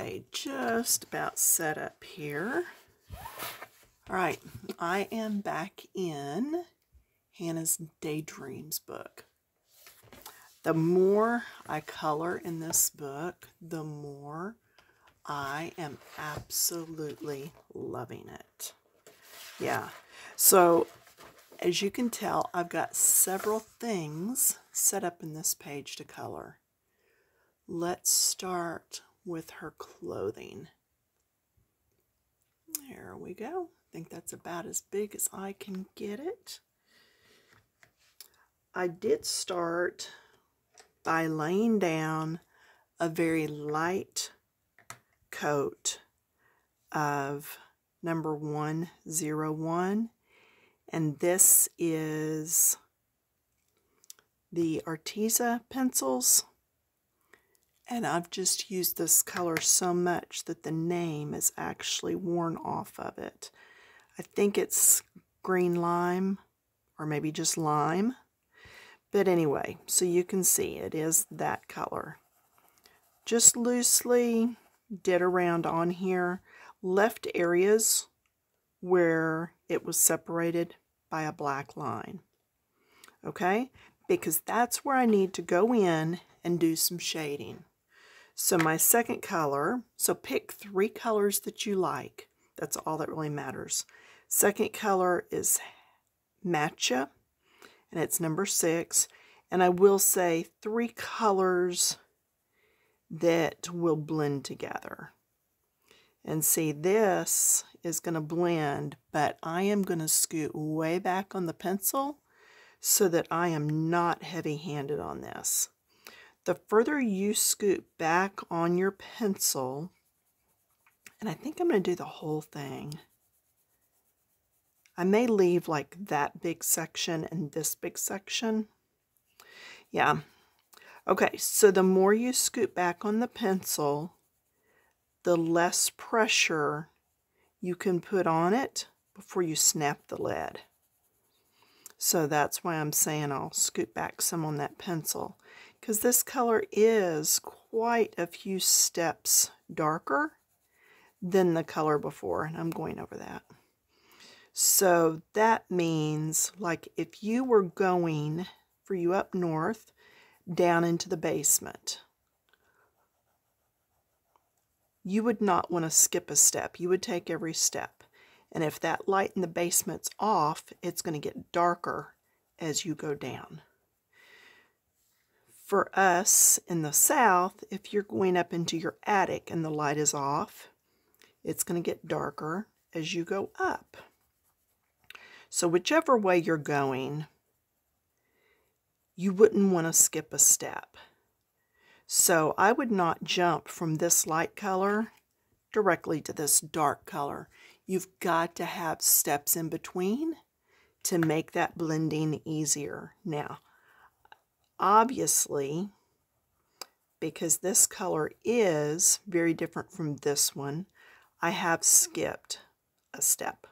Okay, just about set up here. All right, I am back in Hannah's Daydreams book. The more I color in this book, the more I am absolutely loving it. Yeah, so as you can tell, I've got several things set up in this page to color. Let's start with her clothing. There we go. I think that's about as big as I can get it. I did start by laying down a very light coat of number 101, and this is the Arteza pencils. And I've just used this color so much that the name is actually worn off of it. I think it's green lime, or maybe just lime. But anyway, so you can see it is that color. Just loosely did around on here, left areas where it was separated by a black line. Okay? Because that's where I need to go in and do some shading. So my second color, so pick 3 colors that you like. That's all that really matters. Second color is Matcha, and it's number 6. And I will say 3 colors that will blend together. And see, this is going to blend, but I am going to scoot way back on the pencil so that I am not heavy-handed on this. The further you scoot back on your pencil, and I think I'm going to do the whole thing. I may leave like that big section and this big section. Yeah. Okay, so the more you scoot back on the pencil, the less pressure you can put on it before you snap the lid. So that's why I'm saying I'll scoot back some on that pencil, because this color is quite a few steps darker than the color before, and I'm going over that. So that means, like, if you were going, for you up north, down into the basement, you would not want to skip a step. You would take every step. And if that light in the basement's off, it's going to get darker as you go down. For us in the south, if you're going up into your attic and the light is off, it's going to get darker as you go up. So whichever way you're going, you wouldn't want to skip a step. So I would not jump from this light color directly to this dark color. You've got to have steps in between to make that blending easier. Now, obviously, because this color is very different from this one, I have skipped a step.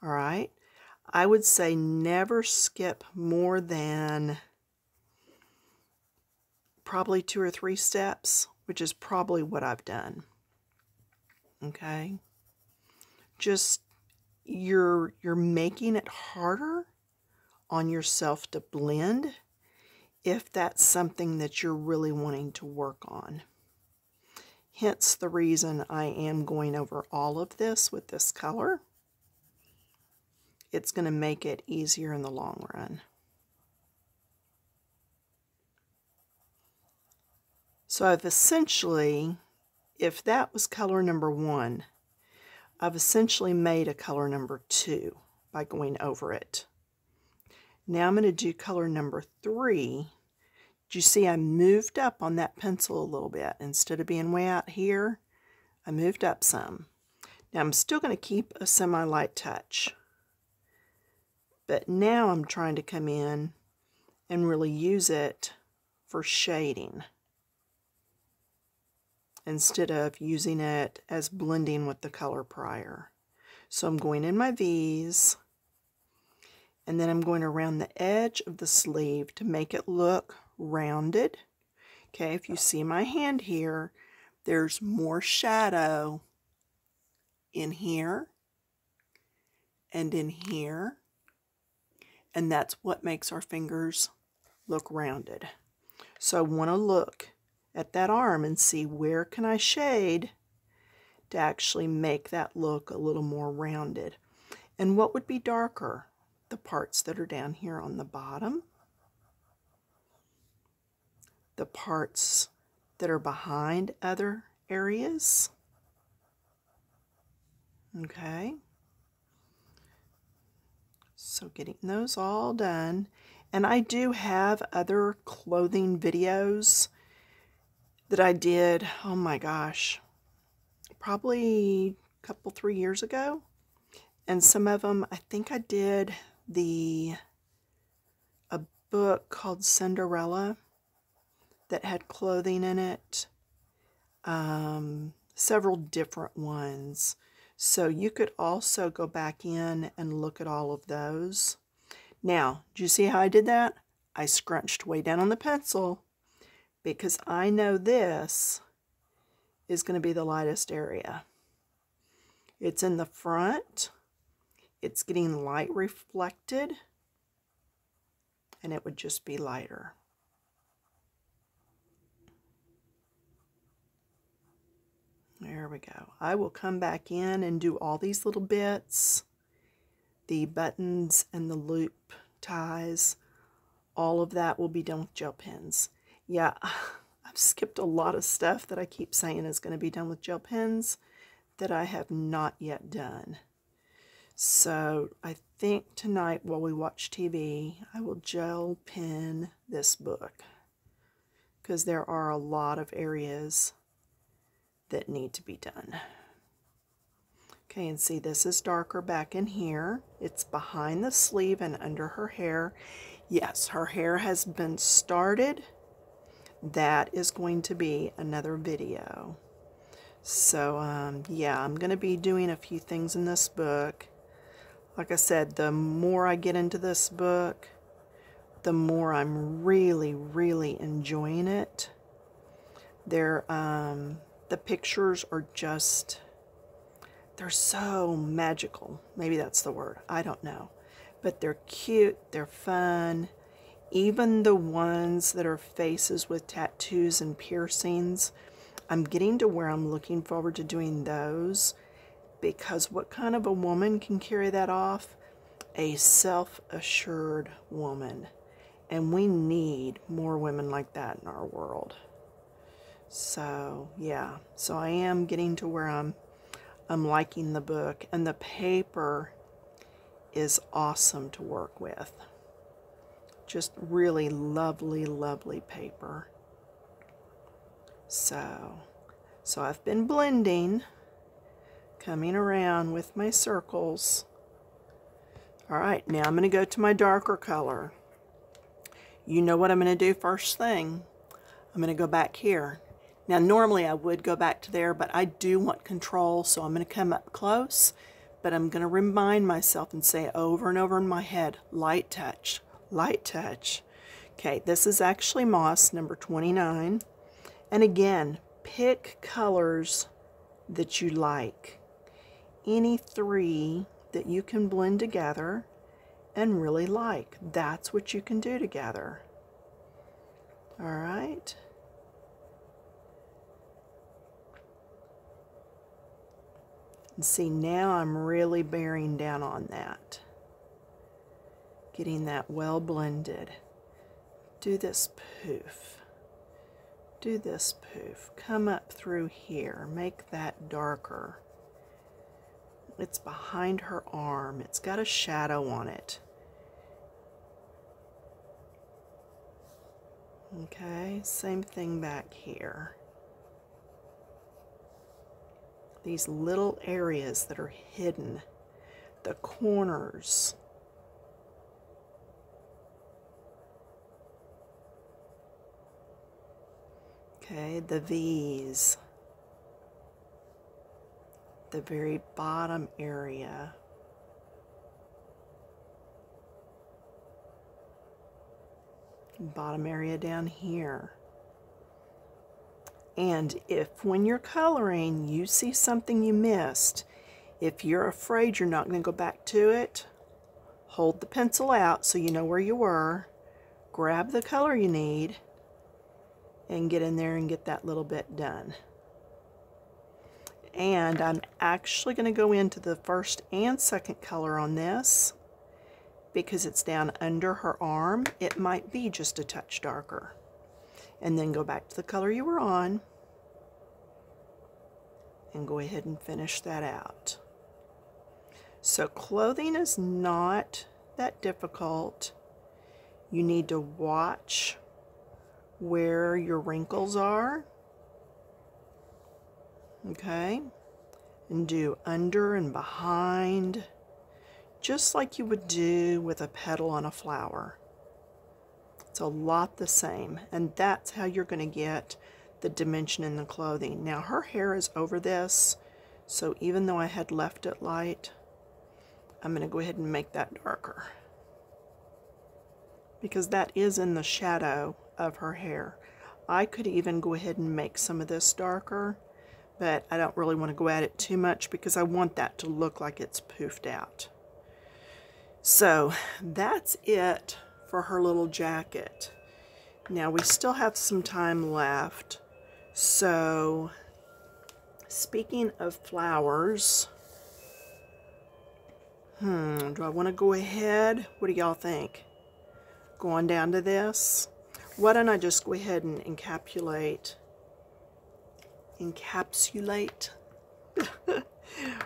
All right? I would say never skip more than probably 2 or 3 steps, which is probably what I've done. Okay? Just you're making it harder on yourself to blend if that's something that you're really wanting to work on. Hence the reason I am going over all of this with this color. It's going to make it easier in the long run. So I've essentially, if that was color number 1, I've essentially made a color number 2 by going over it. Now I'm going to do color number 3. Do you see I moved up on that pencil a little bit? Instead of being way out here, I moved up some. Now I'm still going to keep a semi-light touch. But now I'm trying to come in and really use it for shading, instead of using it as blending with the color prior. So I'm going in my V's, and then I'm going around the edge of the sleeve to make it look rounded. Okay, if you see my hand here, there's more shadow in here and in here, and that's what makes our fingers look rounded. So I want to look at that arm and see where can I shade to actually make that look a little more rounded. And what would be darker? The parts that are down here on the bottom, the parts that are behind other areas. Okay, so getting those all done. And I do have other clothing videos that I did, oh my gosh, probably a couple, 3 years ago. And some of them, I think I did a book called Cinderella that had clothing in it. Several different ones. So you could also go back in and look at all of those. Now, do you see how I did that? I scrunched way down on the pencil because I know this is going to be the lightest area. It's in the front. It's getting light reflected, and it would just be lighter. There we go. I will come back in and do all these little bits, the buttons and the loop ties. All of that will be done with gel pens. Yeah, I've skipped a lot of stuff that I keep saying is going to be done with gel pens that I have not yet done. So I think tonight while we watch TV, I will gel pen this book because there are a lot of areas that need to be done. Okay, and see, this is darker back in here. It's behind the sleeve and under her hair. Yes, her hair has been started. That is going to be another video. So, yeah, I'm going to be doing a few things in this book. Like I said, the more I get into this book, the more I'm really, really enjoying it. The pictures are just, they're so magical. Maybe that's the word. I don't know. But they're cute. They're fun. Even the ones that are faces with tattoos and piercings, I'm getting to where I'm looking forward to doing those. Because what kind of a woman can carry that off? A self-assured woman. And we need more women like that in our world. So, yeah. So I am getting to where I'm liking the book. And the paper is awesome to work with. Just really lovely, lovely paper. So I've been blending, coming around with my circles. All right, now I'm going to go to my darker color. You know what I'm going to do first thing? I'm going to go back here. Now, normally I would go back to there, but I do want control, so I'm going to come up close, but I'm going to remind myself and say over and over in my head, light touch, light touch. Okay, this is actually Moss number 29. And again, pick colors that you like. Any 3 that you can blend together and really like. That's what you can do together. All right. And see, now I'm really bearing down on that. Getting that well blended. Do this poof. Do this poof. Come up through here. Make that darker. It's behind her arm. It's got a shadow on it. Okay, same thing back here. These little areas that are hidden. The corners. Okay, the V's. The very bottom area. Bottom area down here. And if when you're coloring you see something you missed, if you're afraid you're not going to go back to it, hold the pencil out so you know where you were, grab the color you need, and get in there and get that little bit done. And I'm actually going to go into the first and second color on this because it's down under her arm. It might be just a touch darker. And then go back to the color you were on and go ahead and finish that out. So clothing is not that difficult. You need to watch where your wrinkles are, okay, and do under and behind, just like you would do with a petal on a flower. It's a lot the same, and that's how you're going to get the dimension in the clothing. Now her hair is over this, so even though I had left it light, I'm going to go ahead and make that darker because that is in the shadow of her hair. I could even go ahead and make some of this darker, but I don't really want to go at it too much because I want that to look like it's poofed out. So that's it for her little jacket. Now we still have some time left. So speaking of flowers, do I want to go ahead? What do y'all think? Going down to this? Why don't I just go ahead and encapsulate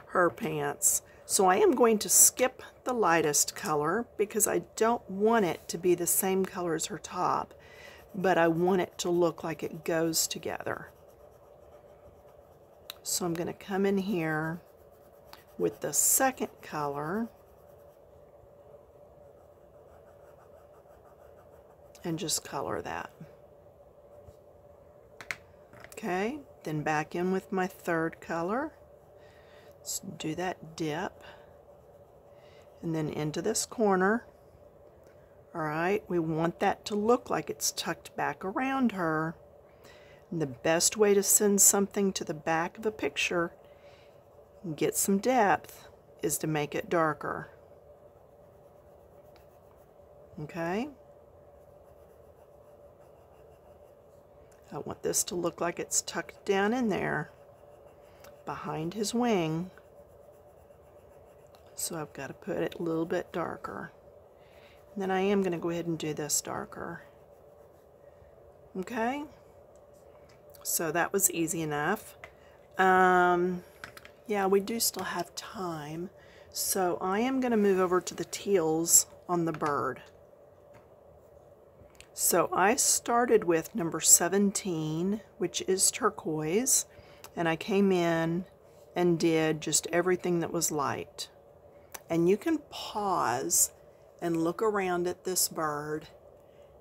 her pants. So I am going to skip the lightest color because I don't want it to be the same color as her top, but I want it to look like it goes together. So I'm going to come in here with the second color and just color that. Okay, then back in with my third color. Let's do that dip. And then into this corner. Alright, we want that to look like it's tucked back around her. And the best way to send something to the back of a picture and get some depth is to make it darker. Okay? I want this to look like it's tucked down in there behind his wing. So I've got to put it a little bit darker. And then I am going to go ahead and do this darker. Okay? So that was easy enough. Yeah, we do still have time. So I am going to move over to the teals on the bird. So I started with number 17, which is turquoise, and I came in and did just everything that was light. And you can pause and look around at this bird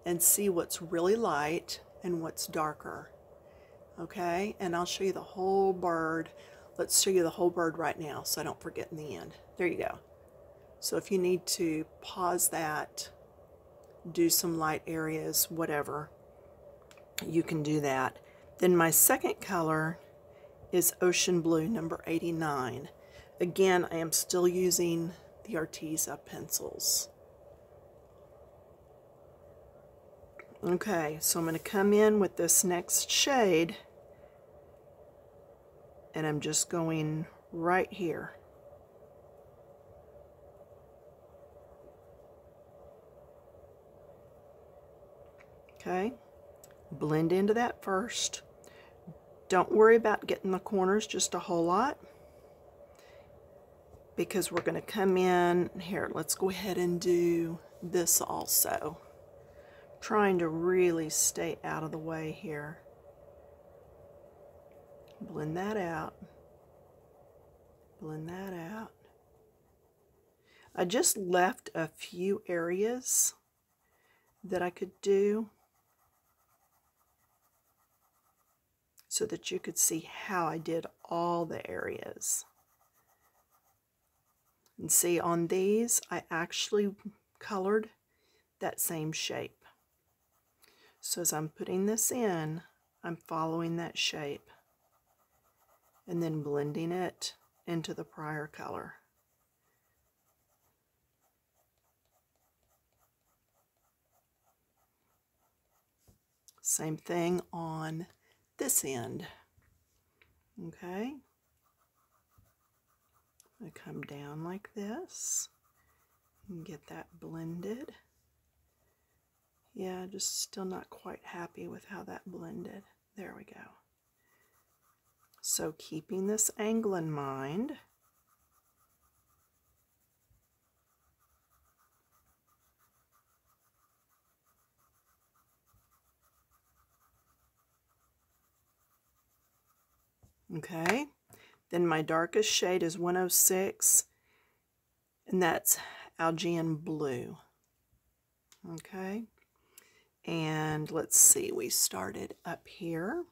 and see what's really light and what's darker. Okay, and I'll show you the whole bird. Let's show you the whole bird right now so I don't forget in the end. There you go. So if you need to pause that, do some light areas, whatever, you can do that. Then my second color is Ocean Blue, number 89. Again, I am still using the Arteza pencils. Okay, so I'm going to come in with this next shade, and I'm just going right here. Okay, blend into that first. Don't worry about getting the corners just a whole lot, because we're going to come in here. Let's go ahead and do this also. Trying to really stay out of the way here. Blend that out. Blend that out. I just left a few areas that I could do so that you could see how I did all the areas. And see, on these, I actually colored that same shape. So as I'm putting this in, I'm following that shape and then blending it into the prior color. Same thing on this end. Okay. I come down like this and get that blended. Yeah, just still not quite happy with how that blended. There we go. So keeping this angle in mind, okay, then my darkest shade is 106, and that's Algae Blue. Okay, and let's see, we started up here.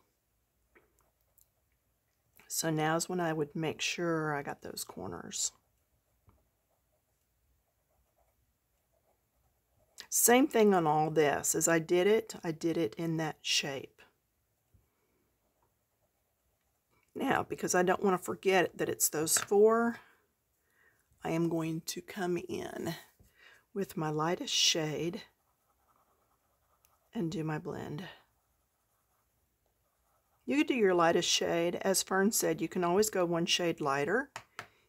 So now's when I would make sure I got those corners. Same thing on all this. As I did it in that shape. Now, because I don't want to forget that it's those four, I am going to come in with my lightest shade and do my blend. You could do your lightest shade. As Fern said, you can always go one shade lighter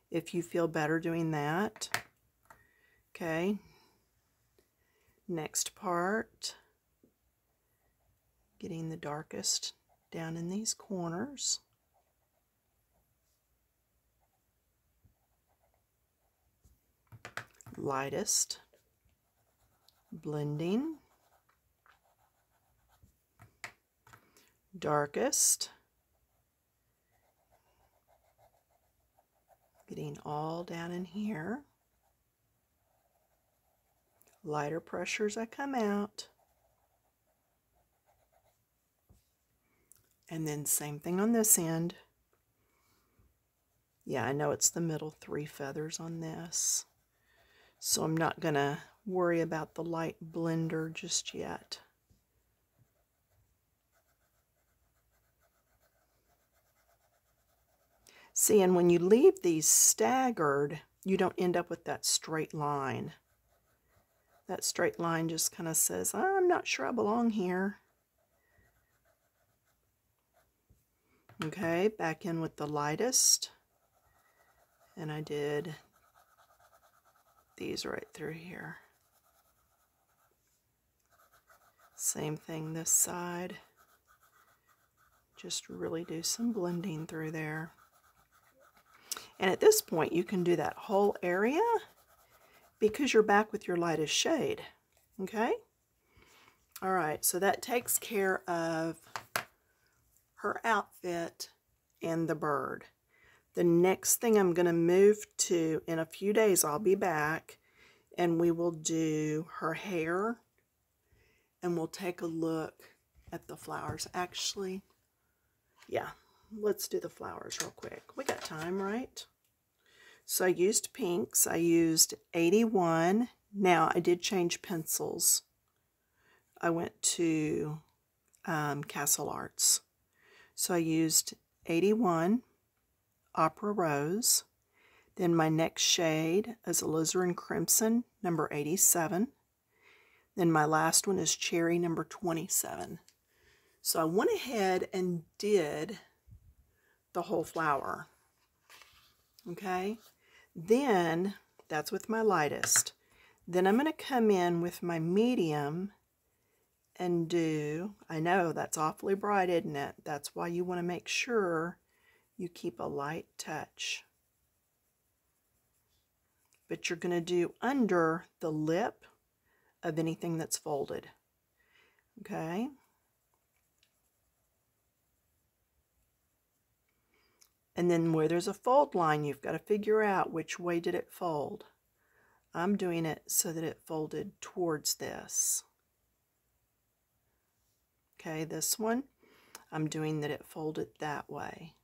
if you feel better doing that. Okay. Next part, getting the darkest down in these corners. Lightest, blending, darkest, getting all down in here. Lighter pressure as I come out. And then same thing on this end. Yeah, I know it's the middle 3 feathers on this, so I'm not going to worry about the light blender just yet. See, and when you leave these staggered, you don't end up with that straight line. That straight line just kind of says, I'm not sure I belong here. Okay, back in with the lightest. And I did these right through here. Same thing this side. Just really do some blending through there. And at this point, you can do that whole area because you're back with your lightest shade. Okay? All right, so that takes care of her outfit and the bird. The next thing I'm going to move to, in a few days I'll be back, and we will do her hair, and we'll take a look at the flowers. Actually, yeah, let's do the flowers real quick. We got time, right? So I used pinks. I used 81. Now, I did change pencils. I went to Castle Arts. So I used 81 Opera Rose. Then my next shade is Alizarin Crimson, number 87. Then my last one is Cherry, number 27. So I went ahead and did the whole flower. Okay? Then, that's with my lightest. Then I'm going to come in with my medium and do, I know that's awfully bright, isn't it? That's why you want to make sure you keep a light touch. But you're going to do under the lip of anything that's folded. Okay? And then where there's a fold line, you've got to figure out which way did it fold. I'm doing it so that it folded towards this. Okay, this one, I'm doing that it folded that way.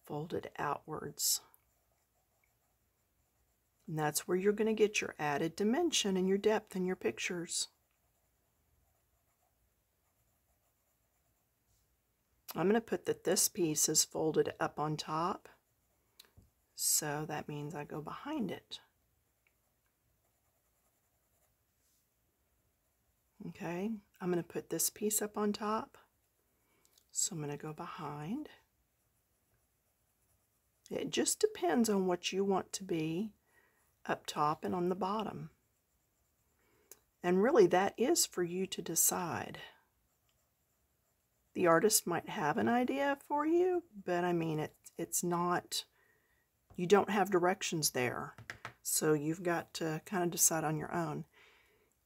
Folded outwards. And that's where you're going to get your added dimension and your depth in your pictures. I'm going to put that this piece is folded up on top. So that means I go behind it. Okay, I'm going to put this piece up on top. So I'm going to go behind. It just depends on what you want to be up top and on the bottom. And really that is for you to decide. The artist might have an idea for you, but I mean, it's not, you don't have directions there. So you've got to kind of decide on your own.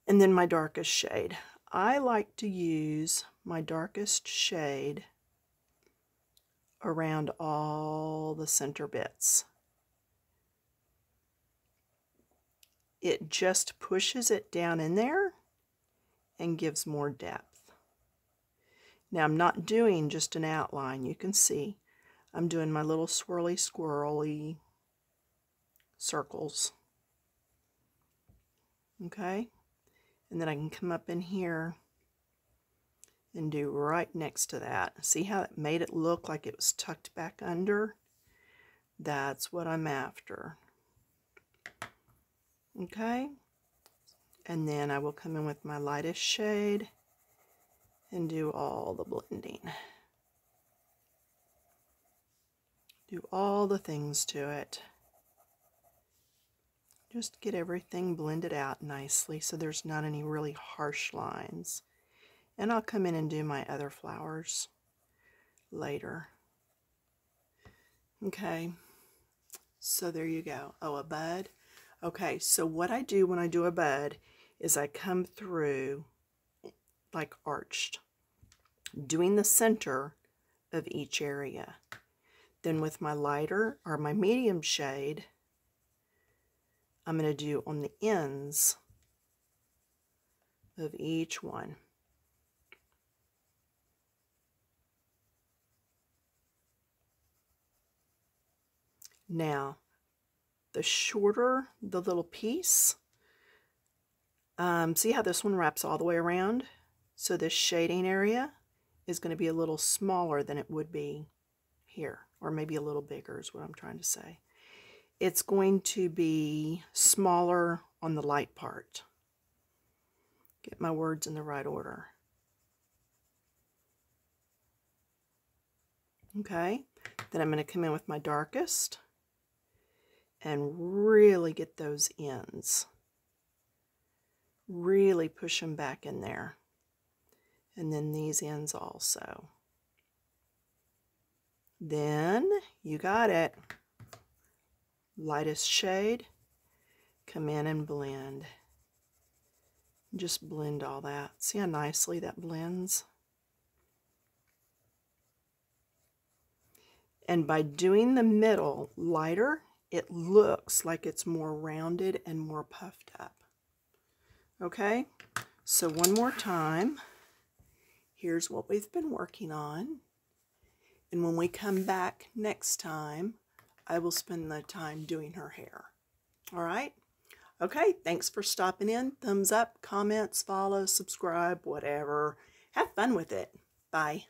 And then my darkest shade. I like to use my darkest shade around all the center bits. It just pushes it down in there and gives more depth. Now I'm not doing just an outline. You can see I'm doing my little swirly squirrely circles. Okay? And then I can come up in here and do right next to that. See how it made it look like it was tucked back under? That's what I'm after. Okay? And then I will come in with my lightest shade and do all the blending. Do all the things to it. Just get everything blended out nicely so there's not any really harsh lines. And I'll come in and do my other flowers later. Okay, so there you go. Oh, a bud. Okay, so what I do when I do a bud is I come through like arched, doing the center of each area. Then with my lighter or my medium shade, I'm going to do on the ends of each one. Now, the shorter the little piece, see how this one wraps all the way around? So this shading area is going to be a little smaller than it would be here, or maybe a little bigger is what I'm trying to say. It's going to be smaller on the light part. Get my words in the right order. Okay, then I'm going to come in with my darkest and really get those ends. Really push them back in there. And then these ends also. Then you got it. Lightest shade, come in and blend. Just blend all that. See how nicely that blends? And by doing the middle lighter, it looks like it's more rounded and more puffed up. Okay, so one more time. Here's what we've been working on. And when we come back next time, I will spend the time doing her hair. All right? Okay, thanks for stopping in. Thumbs up, comments, follow, subscribe, whatever. Have fun with it. Bye.